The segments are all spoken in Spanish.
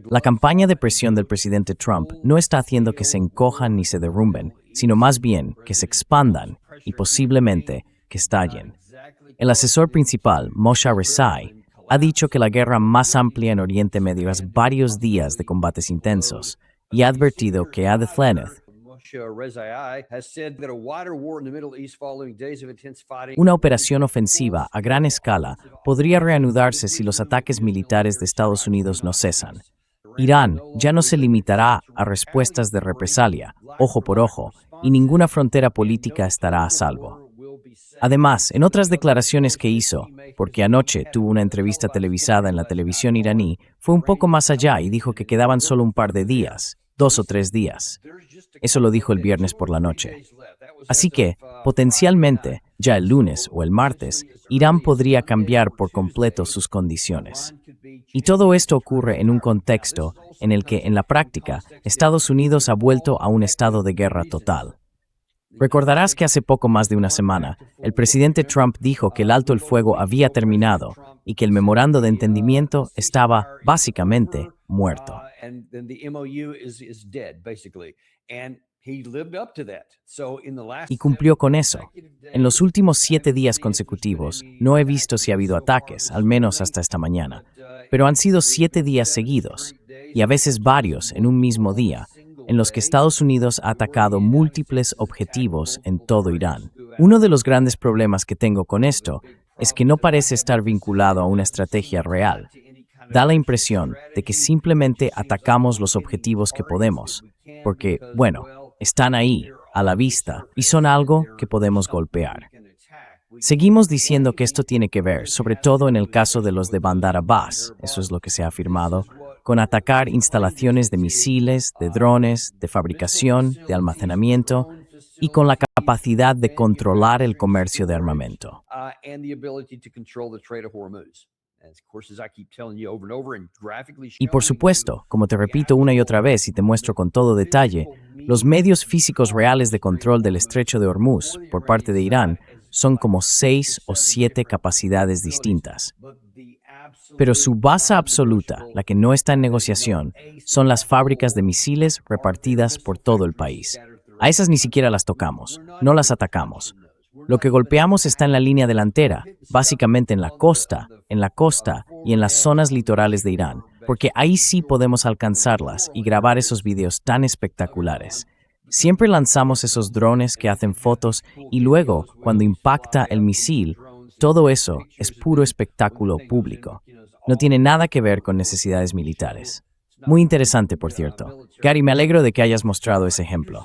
La campaña de presión del presidente Trump no está haciendo que se encojan ni se derrumben, sino más bien que se expandan y posiblemente que estallen. El asesor principal, Moshe Rezai, ha dicho que la guerra más amplia en Oriente Medio es varios días de combates intensos y ha advertido que una operación ofensiva a gran escala podría reanudarse si los ataques militares de Estados Unidos no cesan. Irán ya no se limitará a respuestas de represalia, ojo por ojo, y ninguna frontera política estará a salvo. Además, en otras declaraciones que hizo, porque anoche tuvo una entrevista televisada en la televisión iraní, fue un poco más allá y dijo que quedaban solo un par de días, 2 o 3 días. Eso lo dijo el viernes por la noche. Así que, potencialmente, ya el lunes o el martes, Irán podría cambiar por completo sus condiciones. Y todo esto ocurre en un contexto en el que, en la práctica, Estados Unidos ha vuelto a un estado de guerra total. Recordarás que hace poco más de una semana, el presidente Trump dijo que el alto el fuego había terminado y que el memorando de entendimiento estaba, básicamente, muerto. Y cumplió con eso. En los últimos 7 días consecutivos, no he visto si ha habido ataques, al menos hasta esta mañana, pero han sido 7 días seguidos, y a veces varios en un mismo día, en los que Estados Unidos ha atacado múltiples objetivos en todo Irán. Uno de los grandes problemas que tengo con esto es que no parece estar vinculado a una estrategia real. Da la impresión de que simplemente atacamos los objetivos que podemos, porque, bueno, están ahí, a la vista, y son algo que podemos golpear. Seguimos diciendo que esto tiene que ver, sobre todo en el caso de los de Bandar Abbas, eso es lo que se ha afirmado, con atacar instalaciones de misiles, de drones, de fabricación, de almacenamiento y con la capacidad de controlar el comercio de armamento. Y por supuesto, como te repito una y otra vez y te muestro con todo detalle, los medios físicos reales de control del estrecho de Hormuz por parte de Irán son como 6 o 7 capacidades distintas. Pero su base absoluta, la que no está en negociación, son las fábricas de misiles repartidas por todo el país. A esas ni siquiera las tocamos, no las atacamos. Lo que golpeamos está en la línea delantera, básicamente en la costa y en las zonas litorales de Irán, porque ahí sí podemos alcanzarlas y grabar esos videos tan espectaculares. Siempre lanzamos esos drones que hacen fotos y luego, cuando impacta el misil, todo eso es puro espectáculo público. No tiene nada que ver con necesidades militares. Muy interesante, por cierto. Gary, me alegro de que hayas mostrado ese ejemplo.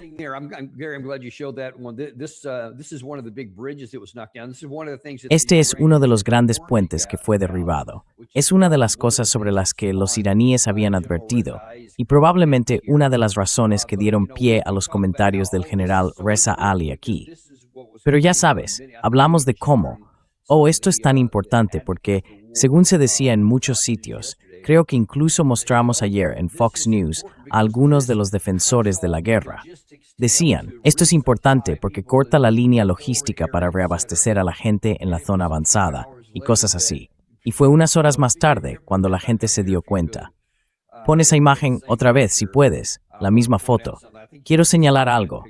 Este es uno de los grandes puentes que fue derribado. Es una de las cosas sobre las que los iraníes habían advertido y probablemente una de las razones que dieron pie a los comentarios del general Reza Ali aquí. Pero ya sabes, hablamos de cómo. Esto es tan importante porque, según se decía en muchos sitios, creo que incluso mostramos ayer en Fox News a algunos de los defensores de la guerra. Decían, esto es importante porque corta la línea logística para reabastecer a la gente en la zona avanzada y cosas así. Y fue unas horas más tarde cuando la gente se dio cuenta. Pon esa imagen otra vez si puedes, la misma foto. Quiero señalar algo.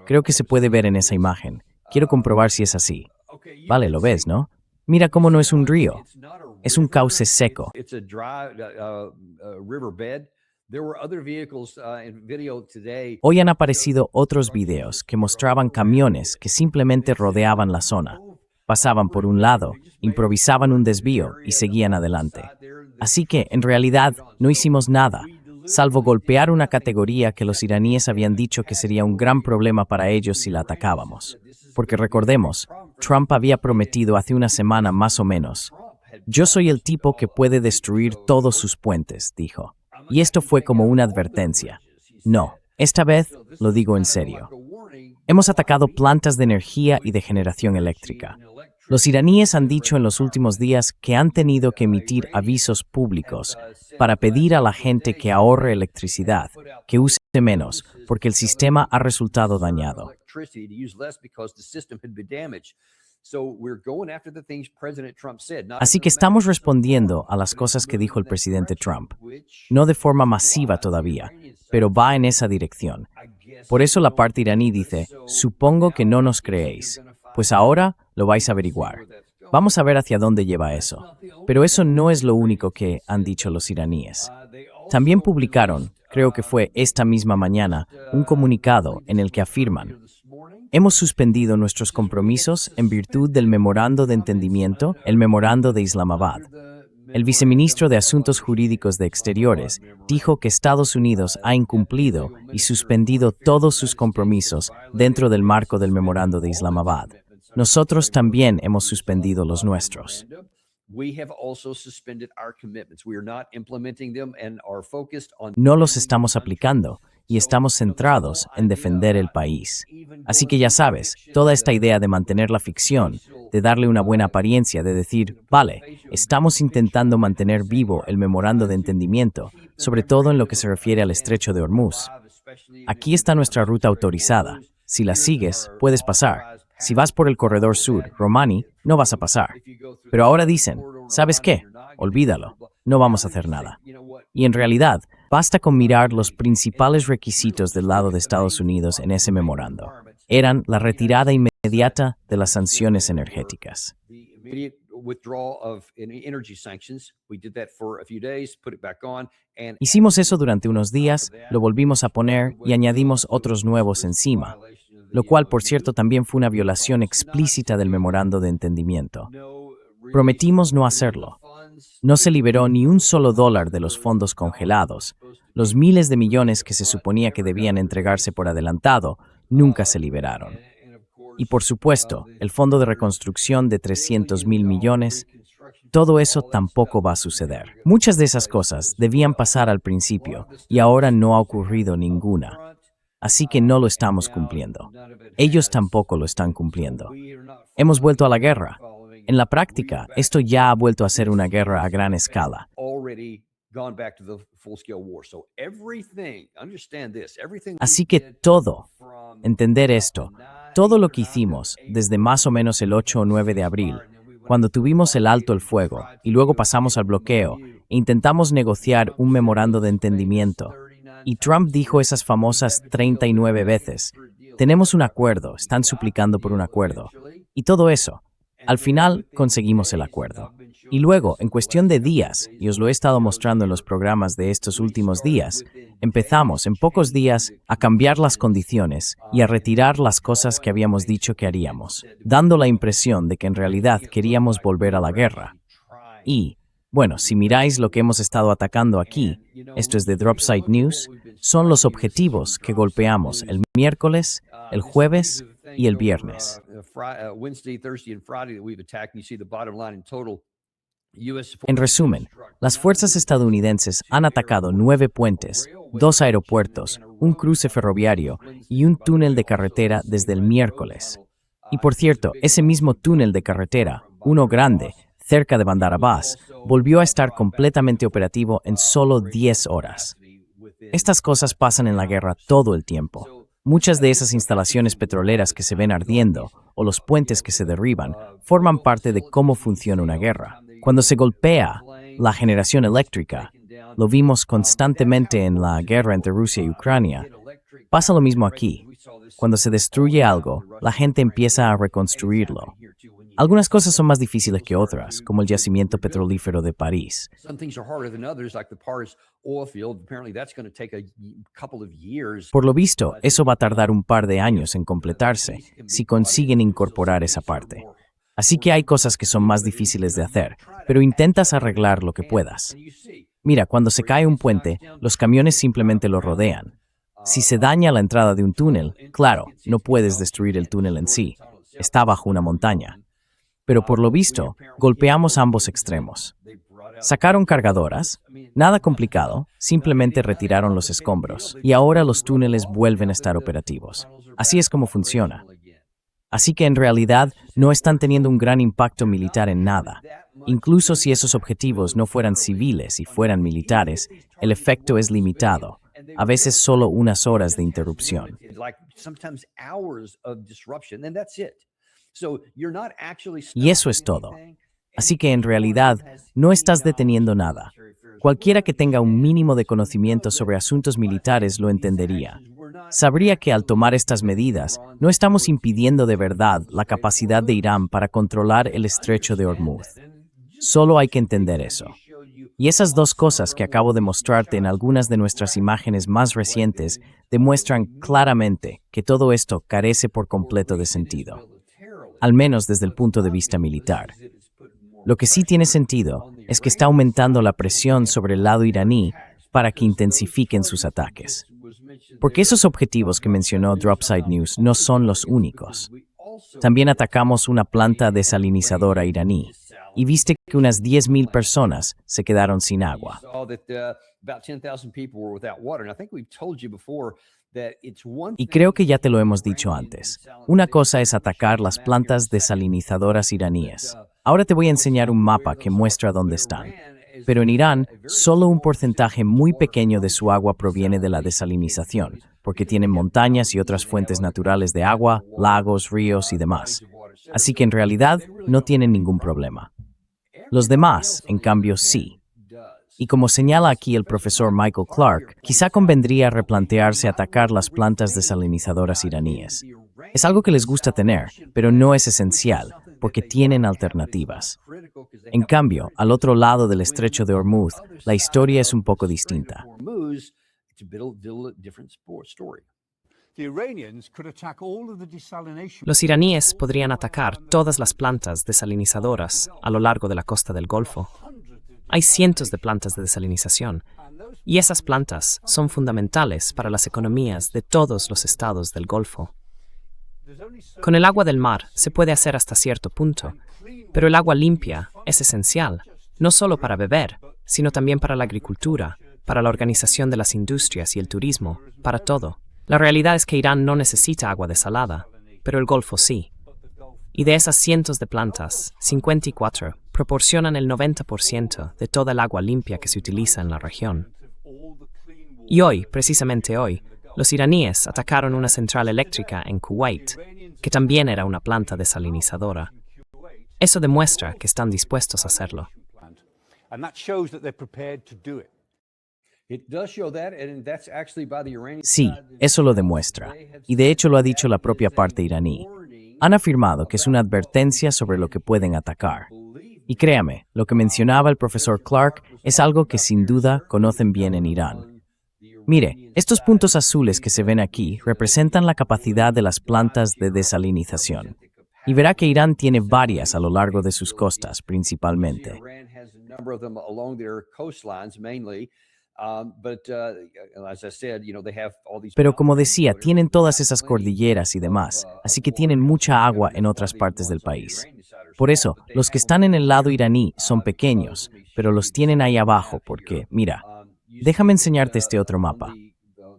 Creo que se puede ver en esa imagen. Quiero comprobar si es así. Vale, lo ves, ¿no? Mira cómo no es un río. Es un cauce seco. Hoy han aparecido otros videos que mostraban camiones que simplemente rodeaban la zona. Pasaban por un lado, improvisaban un desvío y seguían adelante. Así que, en realidad, no hicimos nada, salvo golpear una categoría que los iraníes habían dicho que sería un gran problema para ellos si la atacábamos. Porque recordemos, Trump había prometido hace una semana más o menos: yo soy el tipo que puede destruir todos sus puentes, dijo. Y esto fue como una advertencia. No, esta vez lo digo en serio. Hemos atacado plantas de energía y de generación eléctrica. Los iraníes han dicho en los últimos días que han tenido que emitir avisos públicos para pedir a la gente que ahorre electricidad, que use menos, porque el sistema ha resultado dañado. Así que estamos respondiendo a las cosas que dijo el presidente Trump. No de forma masiva todavía, pero va en esa dirección. Por eso la parte iraní dice, supongo que no nos creéis, pues ahora lo vais a averiguar. Vamos a ver hacia dónde lleva eso. Pero eso no es lo único que han dicho los iraníes. También publicaron, creo que fue esta misma mañana, un comunicado en el que afirman: hemos suspendido nuestros compromisos en virtud del memorando de entendimiento, el memorando de Islamabad. El viceministro de Asuntos Jurídicos de Exteriores dijo que Estados Unidos ha incumplido y suspendido todos sus compromisos dentro del marco del memorando de Islamabad. Nosotros también hemos suspendido los nuestros. No los estamos aplicando y estamos centrados en defender el país. Así que ya sabes, toda esta idea de mantener la ficción, de darle una buena apariencia, de decir, vale, estamos intentando mantener vivo el memorando de entendimiento, sobre todo en lo que se refiere al estrecho de Hormuz. Aquí está nuestra ruta autorizada. Si la sigues, puedes pasar. Si vas por el corredor sur, Romani, no vas a pasar. Pero ahora dicen, ¿sabes qué? Olvídalo, no vamos a hacer nada. Y en realidad, basta con mirar los principales requisitos del lado de Estados Unidos en ese memorando. Eran la retirada inmediata de las sanciones energéticas. Hicimos eso durante unos días, lo volvimos a poner y añadimos otros nuevos encima, lo cual, por cierto, también fue una violación explícita del memorando de entendimiento. Prometimos no hacerlo. No se liberó ni un solo dólar de los fondos congelados. Los miles de millones que se suponía que debían entregarse por adelantado nunca se liberaron. Y por supuesto, el fondo de reconstrucción de 300.000 millones, todo eso tampoco va a suceder. Muchas de esas cosas debían pasar al principio y ahora no ha ocurrido ninguna. Así que no lo estamos cumpliendo. Ellos tampoco lo están cumpliendo. Hemos vuelto a la guerra. En la práctica, esto ya ha vuelto a ser una guerra a gran escala. Así que entender esto, todo lo que hicimos desde más o menos el 8 o 9 de abril, cuando tuvimos el alto el fuego y luego pasamos al bloqueo e intentamos negociar un memorando de entendimiento, y Trump dijo esas famosas 39 veces, tenemos un acuerdo, están suplicando por un acuerdo, y todo eso. Al final conseguimos el acuerdo. Y luego, en cuestión de días, y os lo he estado mostrando en los programas de estos últimos días, empezamos en pocos días a cambiar las condiciones y a retirar las cosas que habíamos dicho que haríamos, dando la impresión de que en realidad queríamos volver a la guerra. Y, bueno, si miráis lo que hemos estado atacando aquí, esto es de Dropsite News, son los objetivos que golpeamos el miércoles, el jueves y el viernes. En resumen, las fuerzas estadounidenses han atacado 9 puentes, 2 aeropuertos, un cruce ferroviario y un túnel de carretera desde el miércoles. Y por cierto, ese mismo túnel de carretera, uno grande, cerca de Bandar Abbas, volvió a estar completamente operativo en solo 10 horas. Estas cosas pasan en la guerra todo el tiempo. Muchas de esas instalaciones petroleras que se ven ardiendo o los puentes que se derriban forman parte de cómo funciona una guerra. Cuando se golpea la generación eléctrica, lo vimos constantemente en la guerra entre Rusia y Ucrania, pasa lo mismo aquí. Cuando se destruye algo, la gente empieza a reconstruirlo. Algunas cosas son más difíciles que otras, como el yacimiento petrolífero de París. Por lo visto, eso va a tardar un par de años en completarse, si consiguen incorporar esa parte. Así que hay cosas que son más difíciles de hacer, pero intentas arreglar lo que puedas. Mira, cuando se cae un puente, los camiones simplemente lo rodean. Si se daña la entrada de un túnel, claro, no puedes destruir el túnel en sí, está bajo una montaña. Pero por lo visto, golpeamos ambos extremos. Sacaron cargadoras, nada complicado, simplemente retiraron los escombros, y ahora los túneles vuelven a estar operativos. Así es como funciona. Así que en realidad no están teniendo un gran impacto militar en nada. Incluso si esos objetivos no fueran civiles y fueran militares, el efecto es limitado, a veces solo unas horas de interrupción. Y eso es todo. Así que en realidad no estás deteniendo nada. Cualquiera que tenga un mínimo de conocimiento sobre asuntos militares lo entendería. Sabría que al tomar estas medidas, no estamos impidiendo de verdad la capacidad de Irán para controlar el estrecho de Hormuz. Solo hay que entender eso. Y esas dos cosas que acabo de mostrarte en algunas de nuestras imágenes más recientes demuestran claramente que todo esto carece por completo de sentido, al menos desde el punto de vista militar. Lo que sí tiene sentido es que está aumentando la presión sobre el lado iraní para que intensifiquen sus ataques. Porque esos objetivos que mencionó Dropside News no son los únicos. También atacamos una planta desalinizadora iraní y viste que unas 10,000 personas se quedaron sin agua. Y creo que ya te lo hemos dicho antes. Una cosa es atacar las plantas desalinizadoras iraníes. Ahora te voy a enseñar un mapa que muestra dónde están. Pero en Irán, solo un porcentaje muy pequeño de su agua proviene de la desalinización, porque tienen montañas y otras fuentes naturales de agua, lagos, ríos y demás. Así que en realidad no tienen ningún problema. Los demás, en cambio, sí. Y como señala aquí el profesor Michael Clark, quizá convendría replantearse atacar las plantas desalinizadoras iraníes. Es algo que les gusta tener, pero no es esencial, porque tienen alternativas. En cambio, al otro lado del estrecho de Hormuz, la historia es un poco distinta. Los iraníes podrían atacar todas las plantas desalinizadoras a lo largo de la costa del Golfo. Hay cientos de plantas de desalinización, y esas plantas son fundamentales para las economías de todos los estados del Golfo. Con el agua del mar se puede hacer hasta cierto punto, pero el agua limpia es esencial, no solo para beber, sino también para la agricultura, para la organización de las industrias y el turismo, para todo. La realidad es que Irán no necesita agua desalada, pero el Golfo sí. Y de esas cientos de plantas, 54 proporcionan el 90% de toda el agua limpia que se utiliza en la región. Y hoy, precisamente hoy, los iraníes atacaron una central eléctrica en Kuwait, que también era una planta desalinizadora. Eso demuestra que están dispuestos a hacerlo. Sí, eso lo demuestra. Y de hecho lo ha dicho la propia parte iraní. Han afirmado que es una advertencia sobre lo que pueden atacar. Y créame, lo que mencionaba el profesor Clark es algo que sin duda conocen bien en Irán. Mire, estos puntos azules que se ven aquí representan la capacidad de las plantas de desalinización. Y verá que Irán tiene varias a lo largo de sus costas, principalmente. Pero como decía, tienen todas esas cordilleras y demás, así que tienen mucha agua en otras partes del país. Por eso, los que están en el lado iraní son pequeños, pero los tienen ahí abajo porque, mira, déjame enseñarte este otro mapa.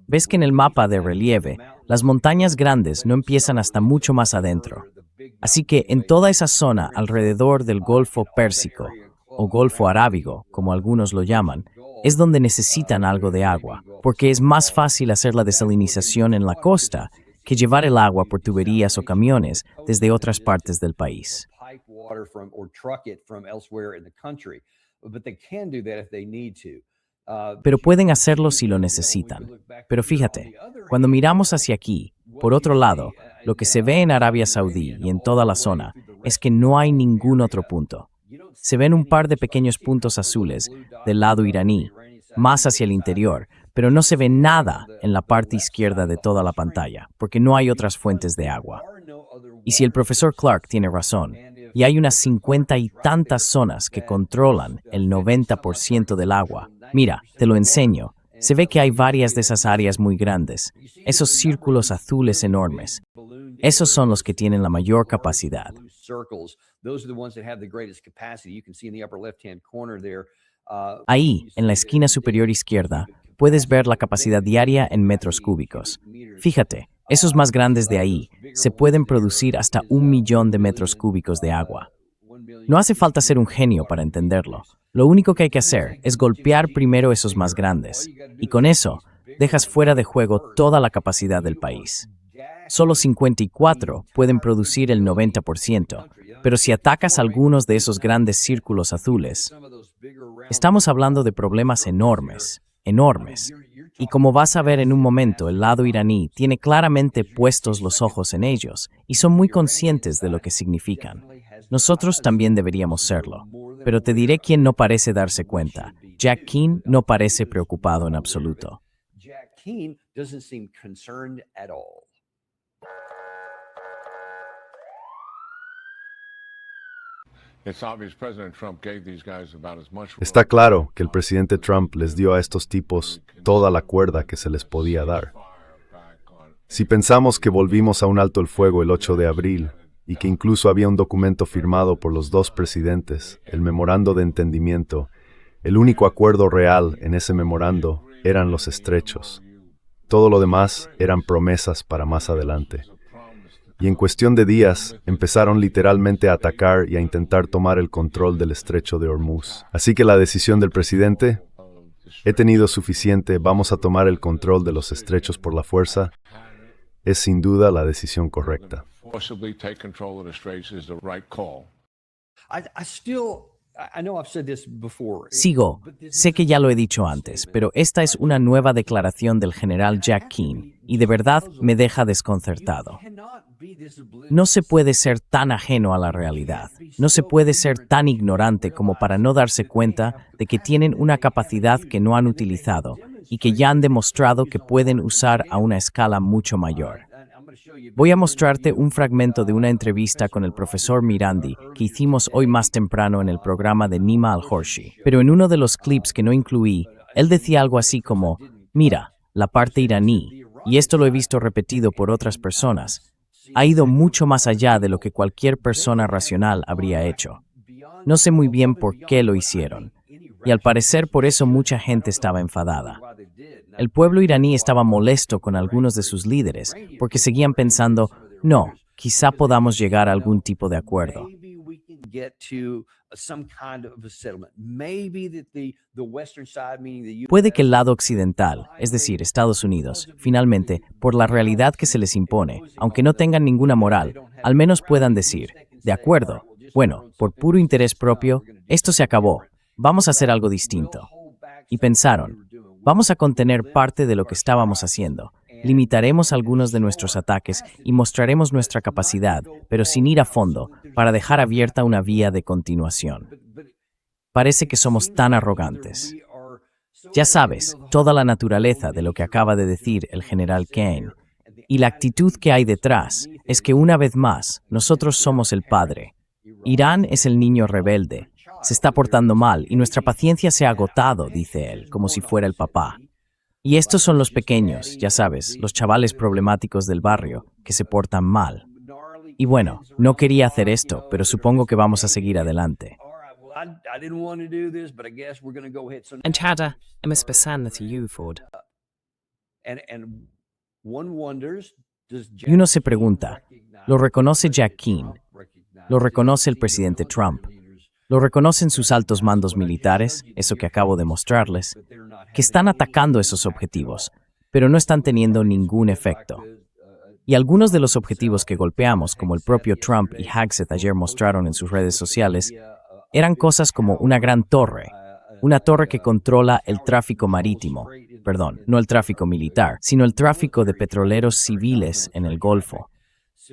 ¿Ves que en el mapa de relieve, las montañas grandes no empiezan hasta mucho más adentro? Así que en toda esa zona alrededor del Golfo Pérsico, o Golfo Arábigo, como algunos lo llaman, es donde necesitan algo de agua, porque es más fácil hacer la desalinización en la costa que llevar el agua por tuberías o camiones desde otras partes del país. Pero pueden hacerlo si lo necesitan. Pero fíjate, cuando miramos hacia aquí, por otro lado, lo que se ve en Arabia Saudí y en toda la zona es que no hay ningún otro punto. Se ven un par de pequeños puntos azules del lado iraní, más hacia el interior, pero no se ve nada en la parte izquierda de toda la pantalla, porque no hay otras fuentes de agua. Y si el profesor Clark tiene razón, y hay unas 50 y tantas zonas que controlan el 90% del agua, mira, te lo enseño, se ve que hay varias de esas áreas muy grandes, esos círculos azules enormes. Esos son los que tienen la mayor capacidad. Ahí, en la esquina superior izquierda, puedes ver la capacidad diaria en metros cúbicos. Fíjate, esos más grandes de ahí se pueden producir hasta 1,000,000 de metros cúbicos de agua. No hace falta ser un genio para entenderlo. Lo único que hay que hacer es golpear primero esos más grandes, y con eso dejas fuera de juego toda la capacidad del país. Solo 54 pueden producir el 90%, pero si atacas algunos de esos grandes círculos azules, estamos hablando de problemas enormes, enormes. Y como vas a ver en un momento, el lado iraní tiene claramente puestos los ojos en ellos y son muy conscientes de lo que significan. Nosotros también deberíamos serlo. Pero te diré quién no parece darse cuenta. Jack Keane no parece preocupado en absoluto. Jack Keane doesn't seem concerned at all. Está claro que el presidente Trump les dio a estos tipos toda la cuerda que se les podía dar. Si pensamos que volvimos a un alto el fuego el 8 de abril y que incluso había un documento firmado por los dos presidentes, el memorando de entendimiento, el único acuerdo real en ese memorando eran los estrechos. Todo lo demás eran promesas para más adelante. Y en cuestión de días, empezaron literalmente a atacar y a intentar tomar el control del estrecho de Hormuz. Así que la decisión del presidente, he tenido suficiente, vamos a tomar el control de los estrechos por la fuerza, es sin duda la decisión correcta. Sigo, sé que ya lo he dicho antes, pero esta es una nueva declaración del general Jack Keane y de verdad me deja desconcertado. No se puede ser tan ajeno a la realidad, no se puede ser tan ignorante como para no darse cuenta de que tienen una capacidad que no han utilizado y que ya han demostrado que pueden usar a una escala mucho mayor. Voy a mostrarte un fragmento de una entrevista con el profesor Mirandi que hicimos hoy más temprano en el programa de Nima Al-Horshi. Pero en uno de los clips que no incluí, él decía algo así como, mira, la parte iraní, y esto lo he visto repetido por otras personas, ha ido mucho más allá de lo que cualquier persona racional habría hecho. No sé muy bien por qué lo hicieron, y al parecer por eso mucha gente estaba enfadada. El pueblo iraní estaba molesto con algunos de sus líderes porque seguían pensando, no, quizá podamos llegar a algún tipo de acuerdo. Puede que el lado occidental, es decir, Estados Unidos, finalmente, por la realidad que se les impone, aunque no tengan ninguna moral, al menos puedan decir, de acuerdo, bueno, por puro interés propio, esto se acabó, vamos a hacer algo distinto. Y pensaron, vamos a contener parte de lo que estábamos haciendo, limitaremos algunos de nuestros ataques y mostraremos nuestra capacidad, pero sin ir a fondo, para dejar abierta una vía de continuación. Parece que somos tan arrogantes. Ya sabes, toda la naturaleza de lo que acaba de decir el general Keane. Y la actitud que hay detrás es que una vez más, nosotros somos el padre. Irán es el niño rebelde. Se está portando mal y nuestra paciencia se ha agotado, dice él, como si fuera el papá. Y estos son los pequeños, ya sabes, los chavales problemáticos del barrio, que se portan mal. Y bueno, no quería hacer esto, pero supongo que vamos a seguir adelante. Enchada, hemos pensado en Ford. Y uno se pregunta, ¿lo reconoce Jack Keane? ¿Lo reconoce el presidente Trump? ¿Lo reconocen sus altos mandos militares, eso que acabo de mostrarles? Que están atacando esos objetivos, pero no están teniendo ningún efecto. Y algunos de los objetivos que golpeamos, como el propio Trump y Hegseth ayer mostraron en sus redes sociales, eran cosas como una gran torre, una torre que controla el tráfico marítimo, perdón, no el tráfico militar, sino el tráfico de petroleros civiles en el Golfo.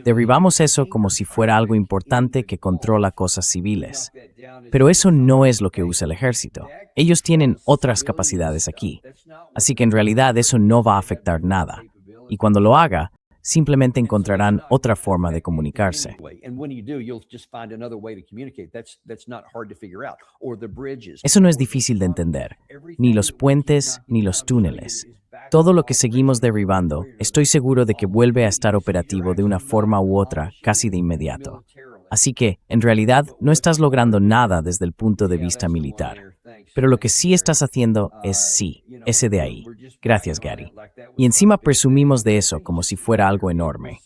Derribamos eso como si fuera algo importante que controla cosas civiles. Pero eso no es lo que usa el ejército. Ellos tienen otras capacidades aquí. Así que en realidad eso no va a afectar nada. Y cuando lo haga, simplemente encontrarán otra forma de comunicarse. Eso no es difícil de entender. Ni los puentes, ni los túneles. Todo lo que seguimos derribando, estoy seguro de que vuelve a estar operativo de una forma u otra casi de inmediato. Así que, en realidad, no estás logrando nada desde el punto de vista militar. Pero lo que sí estás haciendo es sí, ese de ahí. Gracias, Gary. Y encima presumimos de eso como si fuera algo enorme.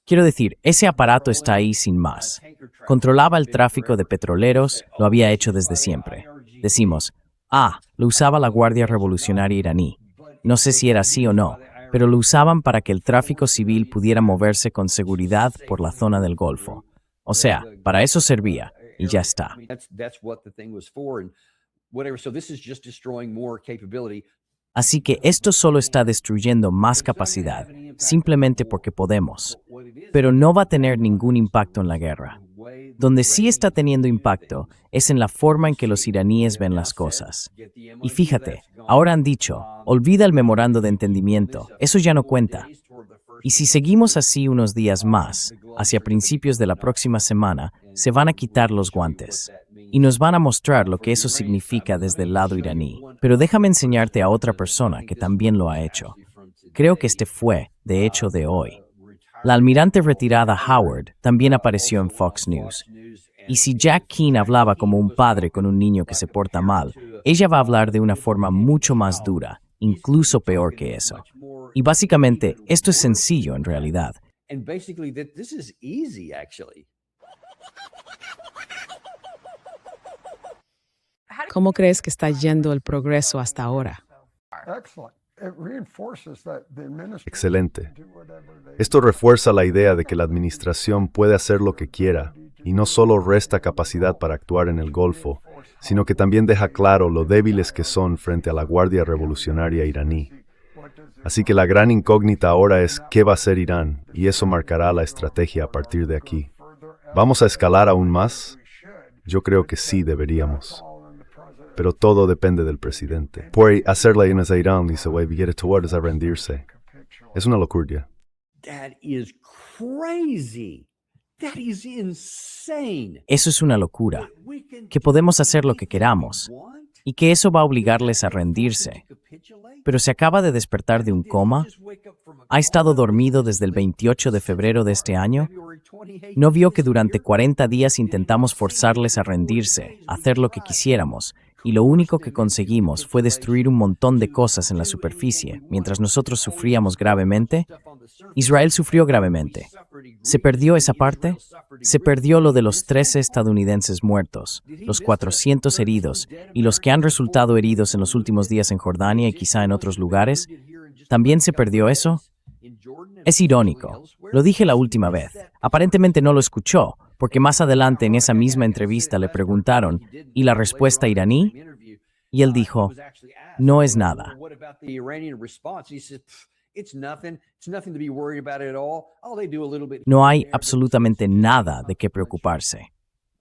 Quiero decir, ese aparato está ahí sin más. Controlaba el tráfico de petroleros, lo había hecho desde siempre. Decimos, lo usaba la Guardia Revolucionaria iraní. No sé si era así o no, pero lo usaban para que el tráfico civil pudiera moverse con seguridad por la zona del Golfo. O sea, para eso servía, y ya está. That's what the thing was for and whatever. So this is just destroying more capability. Así que esto solo está destruyendo más capacidad, simplemente porque podemos. Pero no va a tener ningún impacto en la guerra. Donde sí está teniendo impacto es en la forma en que los iraníes ven las cosas. Y fíjate, ahora han dicho, olvida el memorando de entendimiento, eso ya no cuenta. Y si seguimos así unos días más, hacia principios de la próxima semana, se van a quitar los guantes. Y nos van a mostrar lo que eso significa desde el lado iraní. Pero déjame enseñarte a otra persona que también lo ha hecho. Creo que este fue, de hecho, de hoy. La almirante retirada Howard también apareció en Fox News. Y si Jack Keane hablaba como un padre con un niño que se porta mal, ella va a hablar de una forma mucho más dura, incluso peor que eso. Y básicamente, esto es sencillo en realidad. And basically this is easy actually. ¿Cómo crees que está yendo el progreso hasta ahora? Excelente. Esto refuerza la idea de que la administración puede hacer lo que quiera y no solo resta capacidad para actuar en el Golfo, sino que también deja claro lo débiles que son frente a la Guardia Revolucionaria iraní. Así que la gran incógnita ahora es qué va a hacer Irán, y eso marcará la estrategia a partir de aquí. ¿Vamos a escalar aún más? Yo creo que sí deberíamos. Pero todo depende del presidente. Puede hacerle a Irán y se va a towards a rendirse. Es una locura. That is crazy. That is insane. Eso es una locura. Que podemos hacer lo que queramos. Y que eso va a obligarles a rendirse. Pero se acaba de despertar de un coma. ¿Ha estado dormido desde el 28 de febrero de este año? ¿No vio que durante 40 días intentamos forzarles a rendirse, a hacer lo que quisiéramos, y lo único que conseguimos fue destruir un montón de cosas en la superficie, mientras nosotros sufríamos gravemente? Israel sufrió gravemente. ¿Se perdió esa parte? Se perdió lo de los 13 estadounidenses muertos, los 400 heridos y los que han resultado heridos en los últimos días en Jordania y quizá en otros lugares. ¿También se perdió eso? Es irónico. Lo dije la última vez. Aparentemente no lo escuchó, porque más adelante en esa misma entrevista le preguntaron, ¿y la respuesta iraní? Y él dijo, no es nada. No hay absolutamente nada de qué preocuparse.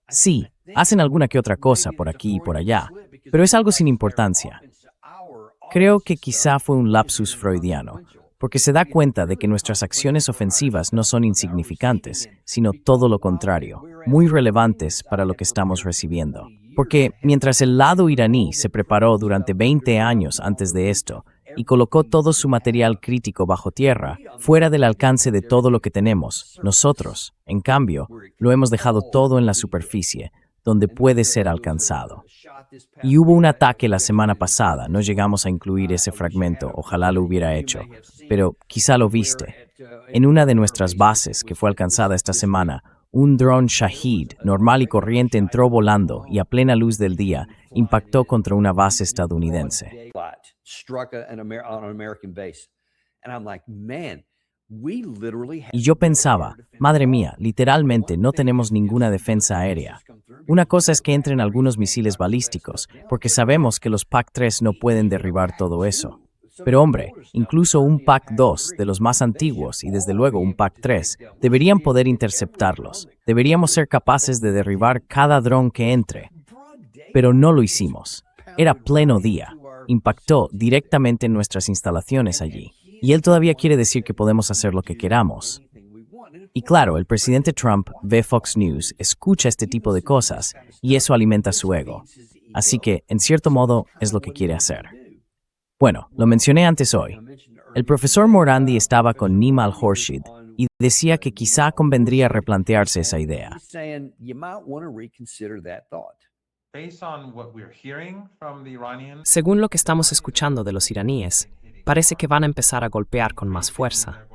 Sí, hacen alguna que otra cosa por aquí y por allá, pero es algo sin importancia. Creo que quizá fue un lapsus freudiano, porque se da cuenta de que nuestras acciones ofensivas no son insignificantes, sino todo lo contrario, muy relevantes para lo que estamos recibiendo. Porque mientras el lado iraní se preparó durante 20 años antes de esto y colocó todo su material crítico bajo tierra, fuera del alcance de todo lo que tenemos, nosotros, en cambio, lo hemos dejado todo en la superficie, donde puede ser alcanzado. Y hubo un ataque la semana pasada, no llegamos a incluir ese fragmento, ojalá lo hubiera hecho, pero quizá lo viste. En una de nuestras bases, que fue alcanzada esta semana, un dron Shahid, normal y corriente, entró volando y a plena luz del día impactó contra una base estadounidense. Y yo pensaba, madre mía, literalmente no tenemos ninguna defensa aérea. Una cosa es que entren algunos misiles balísticos, porque sabemos que los PAC-3 no pueden derribar todo eso. Pero hombre, incluso un PAC-2 de los más antiguos y desde luego un PAC-3 deberían poder interceptarlos. Deberíamos ser capaces de derribar cada dron que entre. Pero no lo hicimos. Era pleno día. Impactó directamente en nuestras instalaciones allí. Y él todavía quiere decir que podemos hacer lo que queramos. Y claro, el presidente Trump ve Fox News, escucha este tipo de cosas, y eso alimenta su ego. Así que, en cierto modo, es lo que quiere hacer. Bueno, lo mencioné antes hoy. El profesor Morandi estaba con Nima Al-Horshid y decía que quizá convendría replantearse esa idea. Según lo que estamos escuchando de los iraníes, parece que van a empezar a golpear con más fuerza.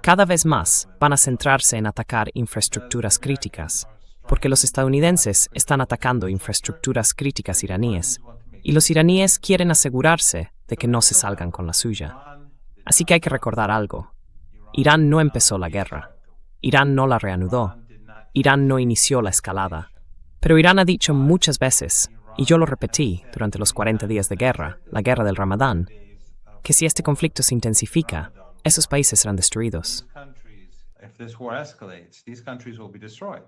Cada vez más van a centrarse en atacar infraestructuras críticas, porque los estadounidenses están atacando infraestructuras críticas iraníes, y los iraníes quieren asegurarse de que no se salgan con la suya. Así que hay que recordar algo. Irán no empezó la guerra. Irán no la reanudó. Irán no inició la escalada. Pero Irán ha dicho muchas veces, y yo lo repetí durante los 40 días de guerra, la guerra del Ramadán, que si este conflicto se intensifica, esos países serán destruidos. If this war escalates, these countries will be destroyed.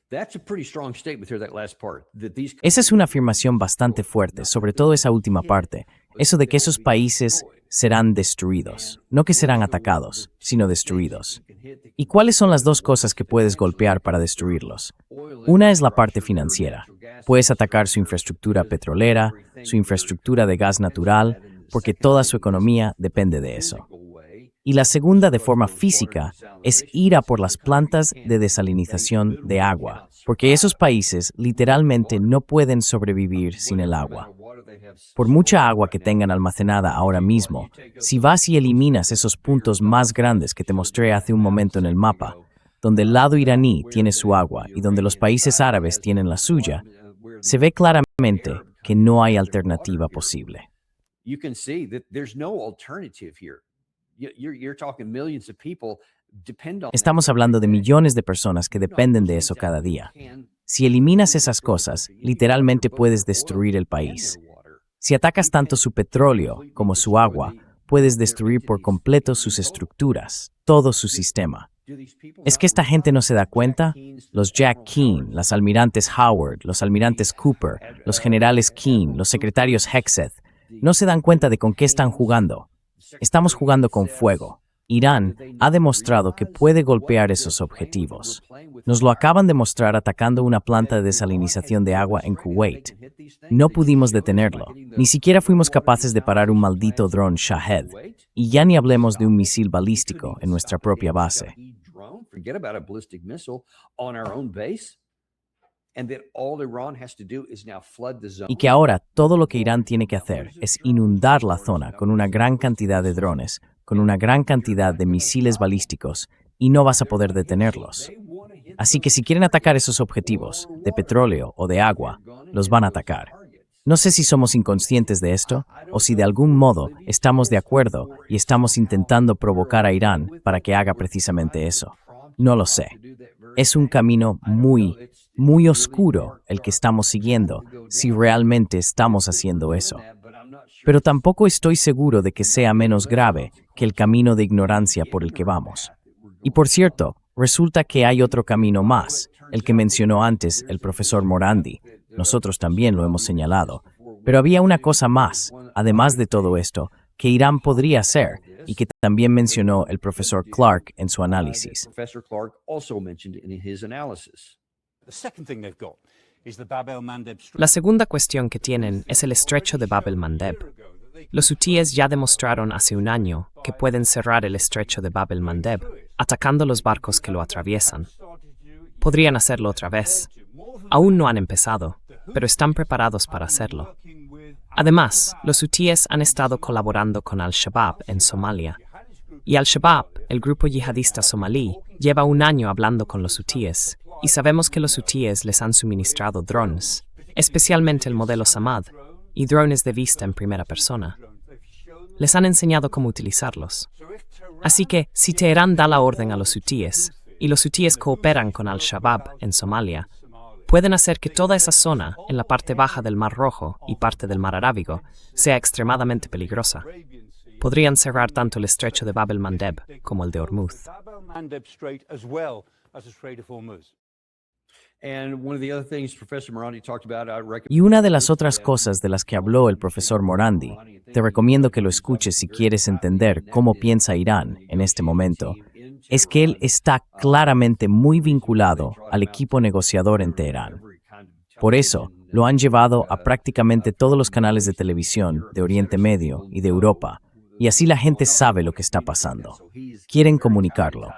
That's a pretty strong statement there, that last part, that these Esa es una afirmación bastante fuerte, sobre todo esa última parte, eso de que esos países serán destruidos, no que serán atacados, sino destruidos. ¿Y cuáles son las dos cosas que puedes golpear para destruirlos? Una es la parte financiera. Puedes atacar su infraestructura petrolera, su infraestructura de gas natural, porque toda su economía depende de eso. Y la segunda, de forma física, es ir a por las plantas de desalinización de agua, porque esos países literalmente no pueden sobrevivir sin el agua. Por mucha agua que tengan almacenada ahora mismo, si vas y eliminas esos puntos más grandes que te mostré hace un momento en el mapa, donde el lado iraní tiene su agua y donde los países árabes tienen la suya, se ve claramente que no hay alternativa posible. you can see that there's no alternative here. You're talking millions of people depend on Estamos hablando de millones de personas que dependen de eso cada día. Si eliminas esas cosas, literalmente puedes destruir el país. Si atacas tanto su petróleo como su agua, puedes destruir por completo sus estructuras, todo su sistema. ¿Es que esta gente no se da cuenta? Los Jack Keane, las almirantes Howard, los almirantes Cooper, los generales Keane, los secretarios Hegseth, no se dan cuenta de con qué están jugando. Estamos jugando con fuego. Irán ha demostrado que puede golpear esos objetivos. Nos lo acaban de mostrar atacando una planta de desalinización de agua en Kuwait. No pudimos detenerlo. Ni siquiera fuimos capaces de parar un maldito dron Shahed. Y ya ni hablemos de un misil balístico en nuestra propia base. Forget about a ballistic missile on our own base. And that all Iran has to do is now flood the zone. Y que ahora todo lo que Irán tiene que hacer es inundar la zona con una gran cantidad de drones, con una gran cantidad de misiles balísticos, y no vas a poder detenerlos. Así que si quieren atacar esos objetivos, de petróleo o de agua, los van a atacar. No sé si somos inconscientes de esto, o si de algún modo estamos de acuerdo y estamos intentando provocar a Irán para que haga precisamente eso. No lo sé. Es un camino muy oscuro el que estamos siguiendo, si realmente estamos haciendo eso. Pero tampoco estoy seguro de que sea menos grave que el camino de ignorancia por el que vamos. Y por cierto, resulta que hay otro camino más, el que mencionó antes el profesor Morandi. Nosotros también lo hemos señalado. Pero había una cosa más, además de todo esto, que Irán podría hacer y que también mencionó el profesor Clark en su análisis. Professor Clark also mentioned in his analysis. La segunda cuestión que tienen es el estrecho de Bab el-Mandeb. Los hutíes ya demostraron hace un año que pueden cerrar el estrecho de Bab el-Mandeb, atacando los barcos que lo atraviesan. Podrían hacerlo otra vez. Aún no han empezado, pero están preparados para hacerlo. Además, los hutíes han estado colaborando con Al-Shabaab en Somalia. Y Al-Shabaab, el grupo yihadista somalí, lleva un año hablando con los hutíes, y sabemos que los hutíes les han suministrado drones, especialmente el modelo Samad, y drones de vista en primera persona. Les han enseñado cómo utilizarlos. Así que, si Teherán da la orden a los hutíes, y los hutíes cooperan con Al-Shabaab en Somalia, pueden hacer que toda esa zona, en la parte baja del Mar Rojo y parte del Mar Arábigo, sea extremadamente peligrosa. Podrían cerrar tanto el estrecho de Bab el-Mandeb como el de Hormuz. Y una de las otras cosas de las que habló el profesor Morandi, te recomiendo que lo escuches si quieres entender cómo piensa Irán en este momento, es que él está claramente muy vinculado al equipo negociador en Teherán. Por eso, lo han llevado a prácticamente todos los canales de televisión de Oriente Medio y de Europa, y así la gente sabe lo que está pasando. Quieren comunicarlo.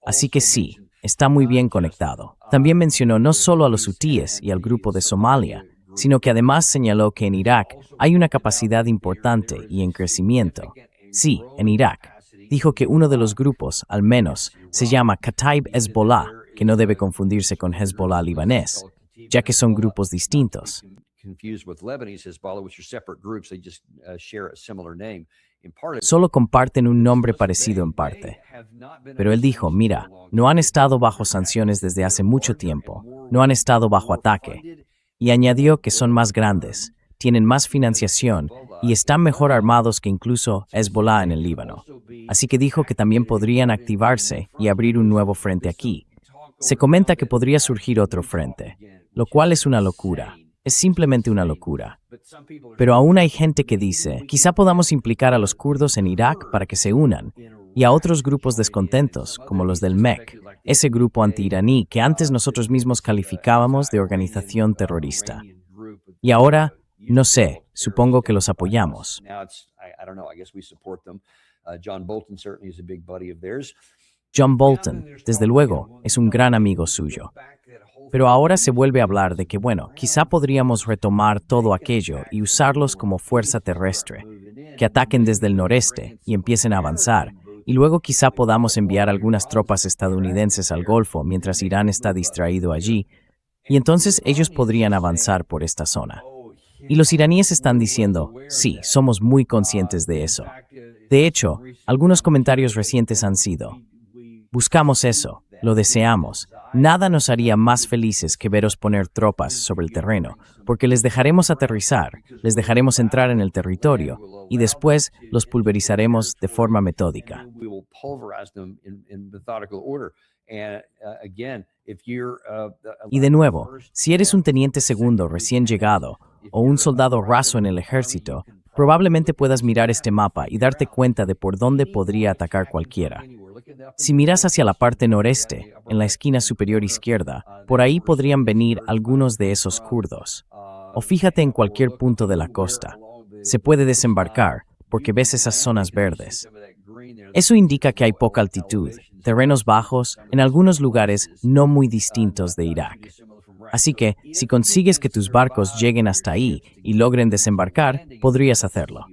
Así que sí, está muy bien conectado. También mencionó no solo a los hutíes y al grupo de Somalia, sino que además señaló que en Irak hay una capacidad importante y en crecimiento. Sí, en Irak. Dijo que uno de los grupos, al menos, se llama Kataib Hezbollah, que no debe confundirse con Hezbollah libanés, ya que son grupos distintos. Solo comparten un nombre parecido en parte. Pero él dijo, mira, no han estado bajo sanciones desde hace mucho tiempo, no han estado bajo ataque. Y añadió que son más grandes, tienen más financiación y están mejor armados que incluso Hezbollah en el Líbano. Así que dijo que también podrían activarse y abrir un nuevo frente aquí. Se comenta que podría surgir otro frente, lo cual es una locura. Es simplemente una locura. Pero aún hay gente que dice, quizá podamos implicar a los kurdos en Irak para que se unan, y a otros grupos descontentos, como los del MEK, ese grupo anti-iraní que antes nosotros mismos calificábamos de organización terrorista. Y ahora, no sé, supongo que los apoyamos. John Bolton, desde luego, es un gran amigo suyo. Pero ahora se vuelve a hablar de que, bueno, quizá podríamos retomar todo aquello y usarlos como fuerza terrestre, que ataquen desde el noreste y empiecen a avanzar, y luego quizá podamos enviar algunas tropas estadounidenses al Golfo mientras Irán está distraído allí, y entonces ellos podrían avanzar por esta zona. Y los iraníes están diciendo, sí, somos muy conscientes de eso. De hecho, algunos comentarios recientes han sido, buscamos eso, lo deseamos. Nada nos haría más felices que veros poner tropas sobre el terreno, porque les dejaremos aterrizar, les dejaremos entrar en el territorio y después los pulverizaremos de forma metódica. Y de nuevo, si eres un teniente segundo recién llegado o un soldado raso en el ejército, probablemente puedas mirar este mapa y darte cuenta de por dónde podría atacar cualquiera. Si miras hacia la parte noreste, en la esquina superior izquierda, por ahí podrían venir algunos de esos kurdos. O fíjate en cualquier punto de la costa. Se puede desembarcar, porque ves esas zonas verdes. Eso indica que hay poca altitud, terrenos bajos, en algunos lugares no muy distintos de Irak. Así que, si consigues que tus barcos lleguen hasta ahí y logren desembarcar, podrías hacerlo.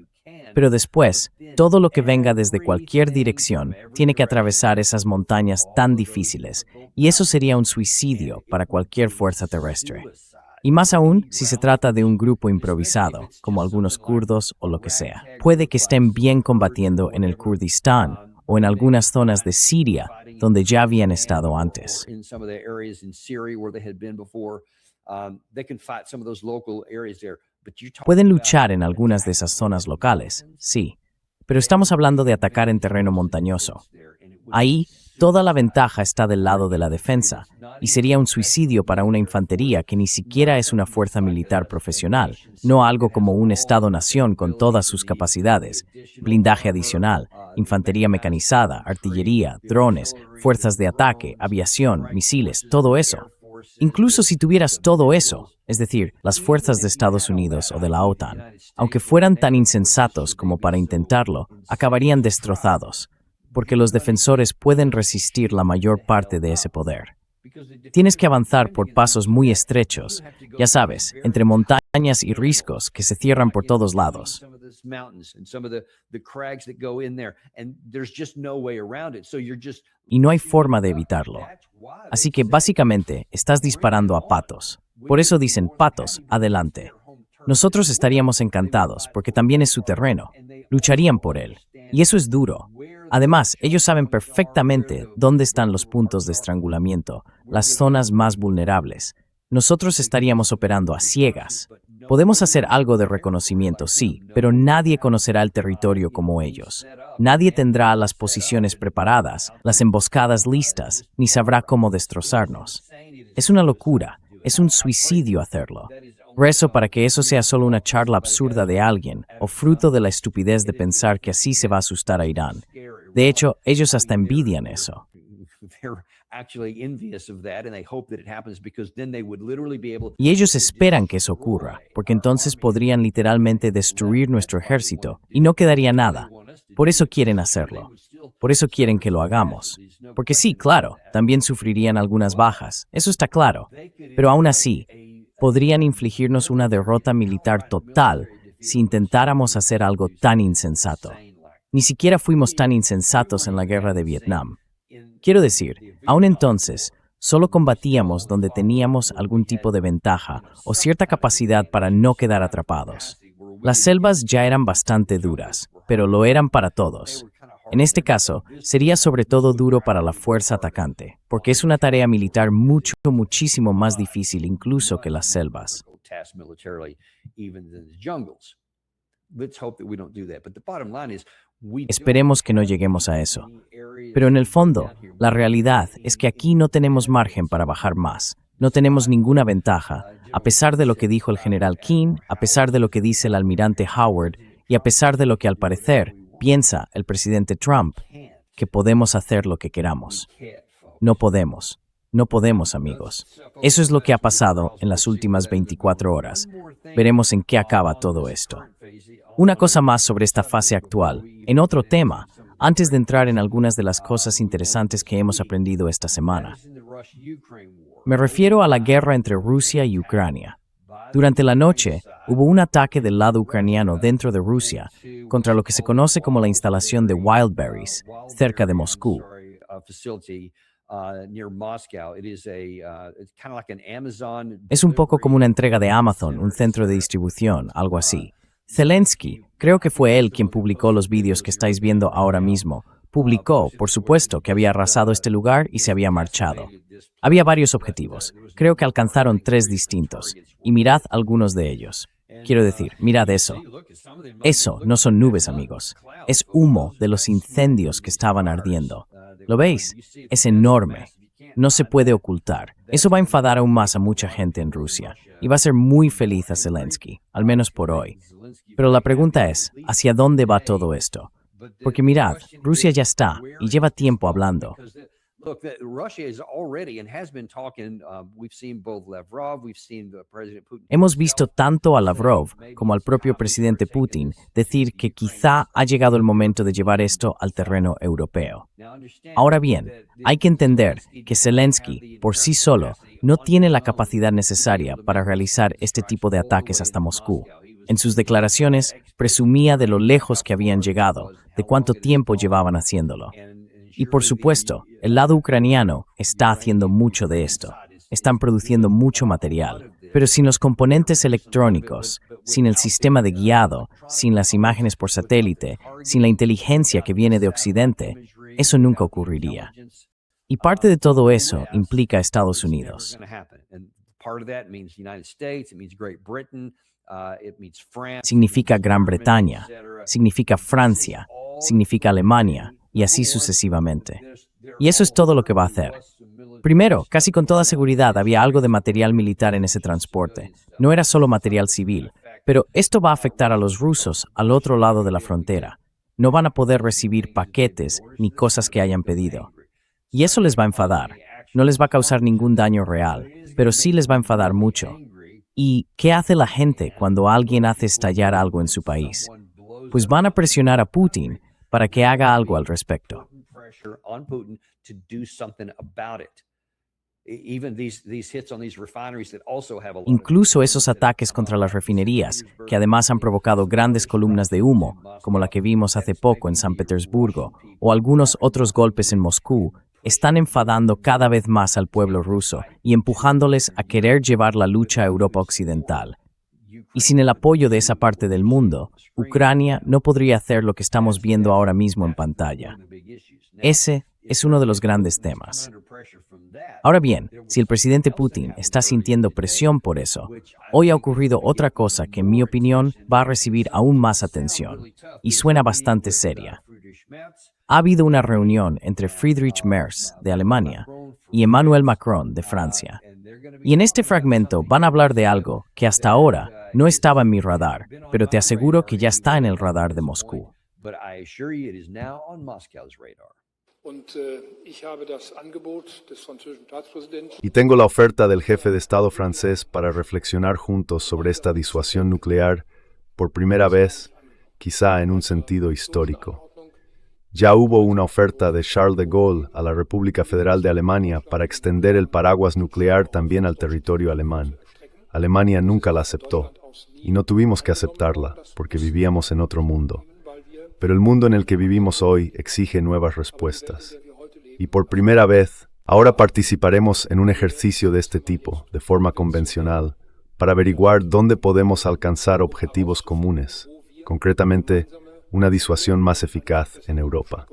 Pero después, todo lo que venga desde cualquier dirección tiene que atravesar esas montañas tan difíciles, y eso sería un suicidio para cualquier fuerza terrestre. Y más aún si se trata de un grupo improvisado, como algunos kurdos o lo que sea. Puede que estén bien combatiendo en el Kurdistán o en algunas zonas de Siria, donde ya habían estado antes. Pueden luchar en algunas de esas zonas locales, sí, pero estamos hablando de atacar en terreno montañoso. Ahí, toda la ventaja está del lado de la defensa, y sería un suicidio para una infantería que ni siquiera es una fuerza militar profesional, no algo como un Estado-nación con todas sus capacidades, blindaje adicional, infantería mecanizada, artillería, drones, fuerzas de ataque, aviación, misiles, todo eso. Incluso si tuvieras todo eso, es decir, las fuerzas de Estados Unidos o de la OTAN, aunque fueran tan insensatos como para intentarlo, acabarían destrozados, porque los defensores pueden resistir la mayor parte de ese poder. Tienes que avanzar por pasos muy estrechos, ya sabes, entre montañas y riscos que se cierran por todos lados. Y no hay forma de evitarlo. Así que básicamente estás disparando a patos. Por eso dicen, patos, adelante. Nosotros estaríamos encantados, porque también es su terreno. Lucharían por él. Y eso es duro. Además, ellos saben perfectamente dónde están los puntos de estrangulamiento, las zonas más vulnerables. Nosotros estaríamos operando a ciegas. Podemos hacer algo de reconocimiento, sí, pero nadie conocerá el territorio como ellos. Nadie tendrá las posiciones preparadas, las emboscadas listas, ni sabrá cómo destrozarnos. Es una locura, es un suicidio hacerlo. Rezo para que eso sea solo una charla absurda de alguien, o fruto de la estupidez de pensar que así se va a asustar a Irán. De hecho, ellos hasta envidian eso. Y ellos esperan que eso ocurra, porque entonces podrían literalmente destruir nuestro ejército y no quedaría nada. Por eso quieren hacerlo. Por eso quieren que lo hagamos. Porque sí, claro, también sufrirían algunas bajas, eso está claro. Pero aún así, podrían infligirnos una derrota militar total si intentáramos hacer algo tan insensato. Ni siquiera fuimos tan insensatos en la guerra de Vietnam. Quiero decir, aún entonces, solo combatíamos donde teníamos algún tipo de ventaja o cierta capacidad para no quedar atrapados. Las selvas ya eran bastante duras, pero lo eran para todos. En este caso, sería sobre todo duro para la fuerza atacante, porque es una tarea militar muchísimo más difícil incluso que las selvas. task militarily, even in the jungles. Let's hope that we don't do that. But the bottom line is, Esperemos que no lleguemos a eso. Pero en el fondo, la realidad es que aquí no tenemos margen para bajar más. No tenemos ninguna ventaja, a pesar de lo que dijo el general King, a pesar de lo que dice el almirante Howard y a pesar de lo que al parecer piensa el presidente Trump, que podemos hacer lo que queramos. No podemos. No podemos, amigos. Eso es lo que ha pasado en las últimas 24 horas. Veremos en qué acaba todo esto. Una cosa más sobre esta fase actual. En otro tema, antes de entrar en algunas de las cosas interesantes que hemos aprendido esta semana. Me refiero a la guerra entre Rusia y Ucrania. Durante la noche, hubo un ataque del lado ucraniano dentro de Rusia contra lo que se conoce como la instalación de Wildberries, cerca de Moscú. Es un poco como una entrega de Amazon, un centro de distribución, algo así. Zelensky, creo que fue él quien publicó los vídeos que estáis viendo ahora mismo, publicó, por supuesto, que había arrasado este lugar y se había marchado. Había varios objetivos. Creo que alcanzaron 3 distintos. Y mirad algunos de ellos. Quiero decir, mirad eso. Eso no son nubes, amigos. Es humo de los incendios que estaban ardiendo. ¿Lo veis? Es enorme. No se puede ocultar. Eso va a enfadar aún más a mucha gente en Rusia. Y va a ser muy feliz a Zelensky, al menos por hoy. Pero la pregunta es, ¿hacia dónde va todo esto? Porque mirad, Rusia ya está y lleva tiempo hablando. Hemos visto tanto a Lavrov como al propio presidente Putin decir que quizá ha llegado el momento de llevar esto al terreno europeo. Ahora bien, hay que entender que Zelensky, por sí solo, no tiene la capacidad necesaria para realizar este tipo de ataques hasta Moscú. En sus declaraciones, presumía de lo lejos que habían llegado, de cuánto tiempo llevaban haciéndolo. Y por supuesto, el lado ucraniano está haciendo mucho de esto. Están produciendo mucho material. Pero sin los componentes electrónicos, sin el sistema de guiado, sin las imágenes por satélite, sin la inteligencia que viene de Occidente, eso nunca ocurriría. Y parte de todo eso implica a Estados Unidos. Significa Gran Bretaña, significa Francia, significa Alemania, y así sucesivamente. Y eso es todo lo que va a hacer. Primero, casi con toda seguridad había algo de material militar en ese transporte. No era solo material civil, pero esto va a afectar a los rusos al otro lado de la frontera. No van a poder recibir paquetes ni cosas que hayan pedido. Y eso les va a enfadar. No les va a causar ningún daño real, pero sí les va a enfadar mucho. ¿Y qué hace la gente cuando alguien hace estallar algo en su país? Pues van a presionar a Putin para que haga algo al respecto. Incluso esos ataques contra las refinerías, que además han provocado grandes columnas de humo, como la que vimos hace poco en San Petersburgo, o algunos otros golpes en Moscú, están enfadando cada vez más al pueblo ruso y empujándoles a querer llevar la lucha a Europa Occidental. Y sin el apoyo de esa parte del mundo, Ucrania no podría hacer lo que estamos viendo ahora mismo en pantalla. Ese es uno de los grandes temas. Ahora bien, si el presidente Putin está sintiendo presión por eso, hoy ha ocurrido otra cosa que, en mi opinión, va a recibir aún más atención, y suena bastante seria. Ha habido una reunión entre Friedrich Merz, de Alemania, y Emmanuel Macron, de Francia. Y en este fragmento van a hablar de algo que hasta ahora no estaba en mi radar, pero te aseguro que ya está en el radar de Moscú. Y tengo la oferta del jefe de Estado francés para reflexionar juntos sobre esta disuasión nuclear por primera vez, quizá en un sentido histórico. Ya hubo una oferta de Charles de Gaulle a la República Federal de Alemania para extender el paraguas nuclear también al territorio alemán. Alemania nunca la aceptó, y no tuvimos que aceptarla, porque vivíamos en otro mundo. Pero el mundo en el que vivimos hoy exige nuevas respuestas. Y por primera vez, ahora participaremos en un ejercicio de este tipo, de forma convencional, para averiguar dónde podemos alcanzar objetivos comunes, concretamente, una disuasión más eficaz en Europa.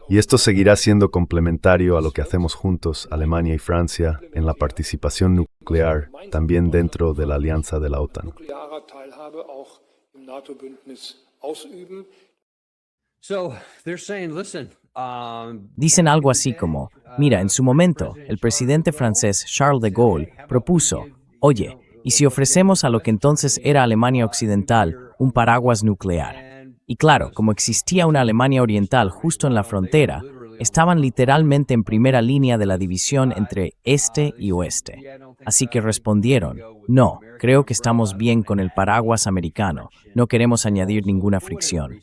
Y esto seguirá siendo complementario a lo que hacemos juntos, Alemania y Francia, en la participación nuclear, también dentro de la alianza de la OTAN. So they're saying, listen, Dicen algo así como, mira, en su momento, el presidente francés Charles de Gaulle propuso, oye, ¿y si ofrecemos a lo que entonces era Alemania Occidental un paraguas nuclear? Y claro, como existía una Alemania Oriental justo en la frontera, estaban literalmente en primera línea de la división entre este y oeste. Así que respondieron, no, creo que estamos bien con el paraguas americano, no queremos añadir ninguna fricción.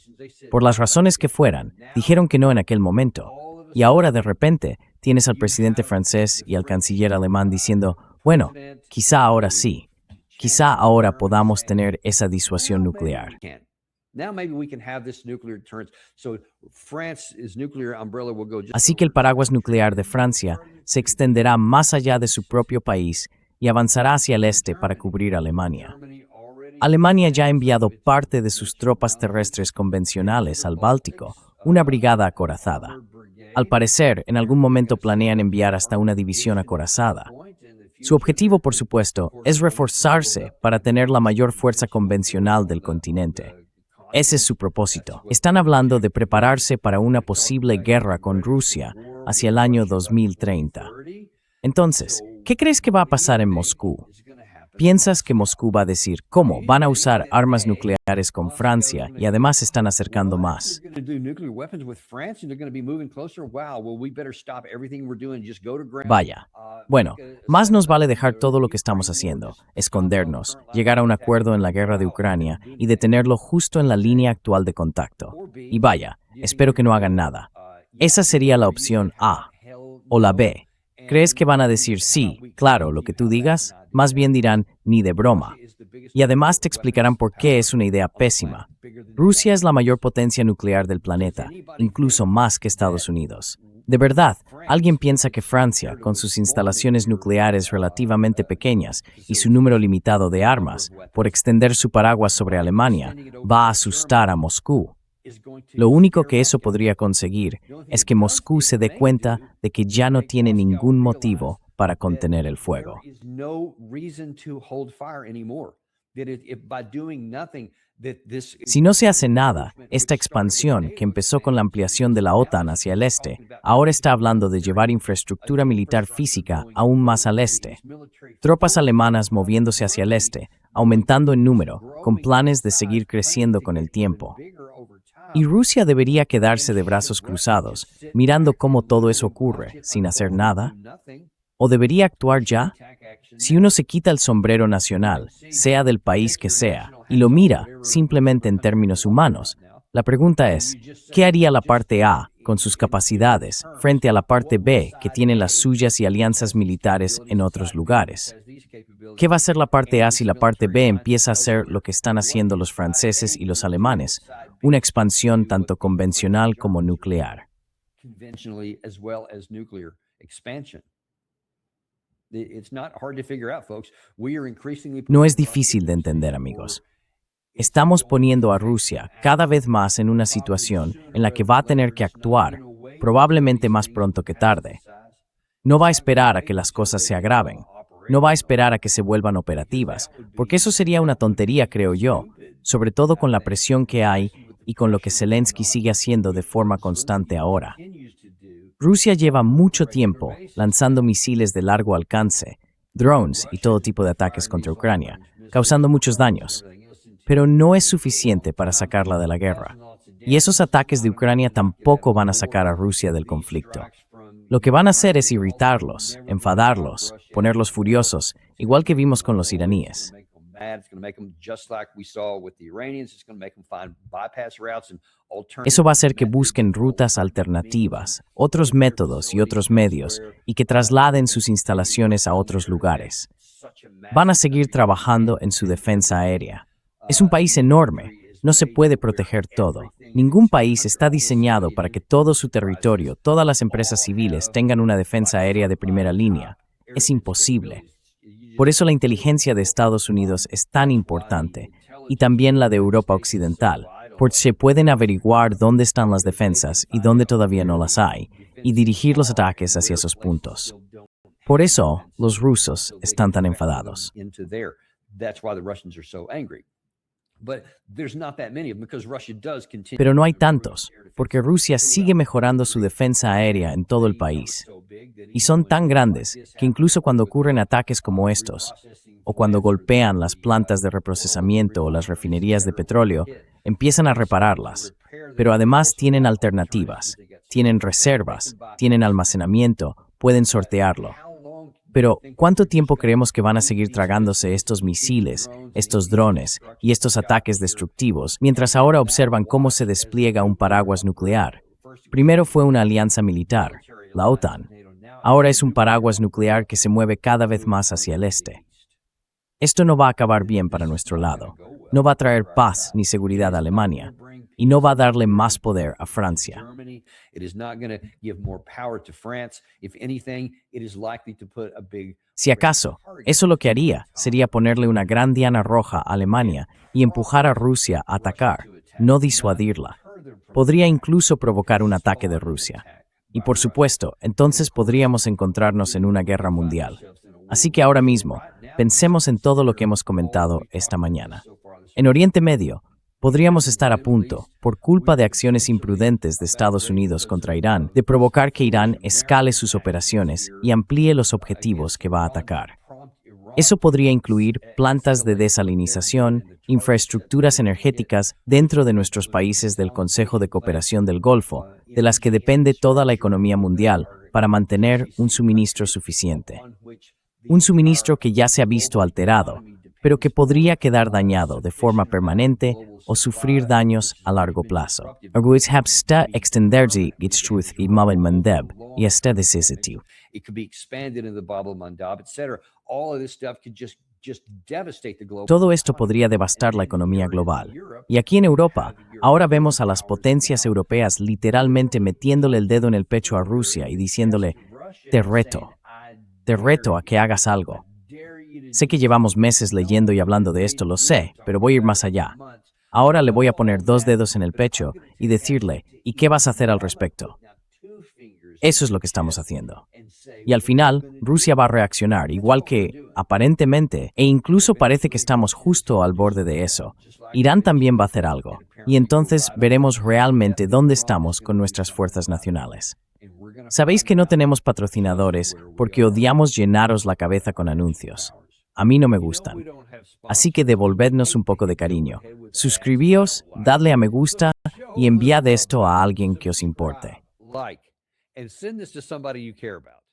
Por las razones que fueran, dijeron que no en aquel momento. Y ahora de repente tienes al presidente francés y al canciller alemán diciendo, bueno, quizá ahora sí, quizá ahora podamos tener esa disuasión nuclear. now maybe we can have this nuclear deterrence. So France's nuclear umbrella will go just Así que el paraguas nuclear de Francia se extenderá más allá de su propio país y avanzará hacia el este para cubrir a Alemania. Alemania ya ha enviado parte de sus tropas terrestres convencionales al Báltico, una brigada acorazada. Al parecer, en algún momento planean enviar hasta una división acorazada. Su objetivo, por supuesto, es reforzarse para tener la mayor fuerza convencional del continente. Ese es su propósito. Están hablando de prepararse para una posible guerra con Rusia hacia el año 2030. Entonces, ¿qué crees que va a pasar en Moscú? ¿Piensas que Moscú va a decir cómo van a usar armas nucleares con Francia y además se están acercando más? Vaya. Bueno, más nos vale dejar todo lo que estamos haciendo, escondernos, llegar a un acuerdo en la guerra de Ucrania y detenerlo justo en la línea actual de contacto. Y vaya, espero que no hagan nada. Esa sería la opción A. O la B. ¿Crees que van a decir sí, claro, lo que tú digas? Más bien dirán, ni de broma. Y además te explicarán por qué es una idea pésima. Rusia es la mayor potencia nuclear del planeta, incluso más que Estados Unidos. De verdad, ¿alguien piensa que Francia, con sus instalaciones nucleares relativamente pequeñas y su número limitado de armas, por extender su paraguas sobre Alemania, va a asustar a Moscú? Lo único que eso podría conseguir es que Moscú se dé cuenta de que ya no tiene ningún motivo para contener el fuego. Si no se hace nada, esta expansión, que empezó con la ampliación de la OTAN hacia el este, ahora está hablando de llevar infraestructura militar física aún más al este. Tropas alemanas moviéndose hacia el este, aumentando en número, con planes de seguir creciendo con el tiempo. Y Rusia debería quedarse de brazos cruzados, mirando cómo todo eso ocurre, sin hacer nada. ¿O debería actuar ya? Si uno se quita el sombrero nacional, sea del país que sea, y lo mira simplemente en términos humanos, la pregunta es, ¿qué haría la parte A con sus capacidades frente a la parte B que tiene las suyas y alianzas militares en otros lugares? ¿Qué va a hacer la parte A si la parte B empieza a hacer lo que están haciendo los franceses y los alemanes? Una expansión tanto convencional como nuclear. No es difícil de entender, amigos. Estamos poniendo a Rusia cada vez más en una situación en la que va a tener que actuar, probablemente más pronto que tarde. No va a esperar a que las cosas se agraven. No va a esperar a que se vuelvan operativas, porque eso sería una tontería, creo yo, sobre todo con la presión que hay y con lo que Zelensky sigue haciendo de forma constante ahora. Rusia lleva mucho tiempo lanzando misiles de largo alcance, drones y todo tipo de ataques contra Ucrania, causando muchos daños. Pero no es suficiente para sacarla de la guerra. Y esos ataques de Ucrania tampoco van a sacar a Rusia del conflicto. Lo que van a hacer es irritarlos, enfadarlos, ponerlos furiosos, igual que vimos con los iraníes. Eso va a hacer que busquen rutas alternativas, otros métodos y otros medios, y que trasladen sus instalaciones a otros lugares. Van a seguir trabajando en su defensa aérea. Es un país enorme, no se puede proteger todo. Ningún país está diseñado para que todo su territorio, todas las empresas civiles tengan una defensa aérea de primera línea. Es imposible. Por eso la inteligencia de Estados Unidos es tan importante, y también la de Europa Occidental, porque se pueden averiguar dónde están las defensas y dónde todavía no las hay, y dirigir los ataques hacia esos puntos. Por eso, los rusos están tan enfadados. Pero no hay tantos, porque Rusia sigue mejorando su defensa aérea en todo el país. Y son tan grandes que incluso cuando ocurren ataques como estos, o cuando golpean las plantas de reprocesamiento o las refinerías de petróleo, empiezan a repararlas. Pero además tienen alternativas, tienen reservas, tienen almacenamiento, pueden sortearlo. Pero, ¿cuánto tiempo creemos que van a seguir tragándose estos misiles, estos drones y estos ataques destructivos, mientras ahora observan cómo se despliega un paraguas nuclear? Primero fue una alianza militar, la OTAN. Ahora es un paraguas nuclear que se mueve cada vez más hacia el este. Esto no va a acabar bien para nuestro lado. No va a traer paz ni seguridad a Alemania. Y no va a darle más poder a Francia. Si acaso, eso lo que haría sería ponerle una gran diana roja a Alemania y empujar a Rusia a atacar, no disuadirla. Podría incluso provocar un ataque de Rusia. Y por supuesto, entonces podríamos encontrarnos en una guerra mundial. Así que ahora mismo, pensemos en todo lo que hemos comentado esta mañana. En Oriente Medio, podríamos estar a punto, por culpa de acciones imprudentes de Estados Unidos contra Irán, de provocar que Irán escale sus operaciones y amplíe los objetivos que va a atacar. Eso podría incluir plantas de desalinización, infraestructuras energéticas dentro de nuestros países del Consejo de Cooperación del Golfo, de las que depende toda la economía mundial para mantener un suministro suficiente. Un suministro que ya se ha visto alterado, pero que podría quedar dañado de forma permanente o sufrir daños a largo plazo. Todo esto podría devastar la economía global. Y aquí en Europa, ahora vemos a las potencias europeas literalmente metiéndole el dedo en el pecho a Rusia y diciéndole, te reto a que hagas algo. Sé que llevamos meses leyendo y hablando de esto, lo sé, pero voy a ir más allá. Ahora le voy a poner 2 dedos en el pecho y decirle, ¿y qué vas a hacer al respecto? Eso es lo que estamos haciendo. Y al final, Rusia va a reaccionar, igual que, aparentemente, e incluso parece que estamos justo al borde de eso. Irán también va a hacer algo. Y entonces veremos realmente dónde estamos con nuestras fuerzas nacionales. Sabéis que no tenemos patrocinadores porque odiamos llenaros la cabeza con anuncios. A mí no me gustan. Así que devolvednos un poco de cariño. Suscribíos, dadle a me gusta y enviad esto a alguien que os importe. And send this to somebody you care about.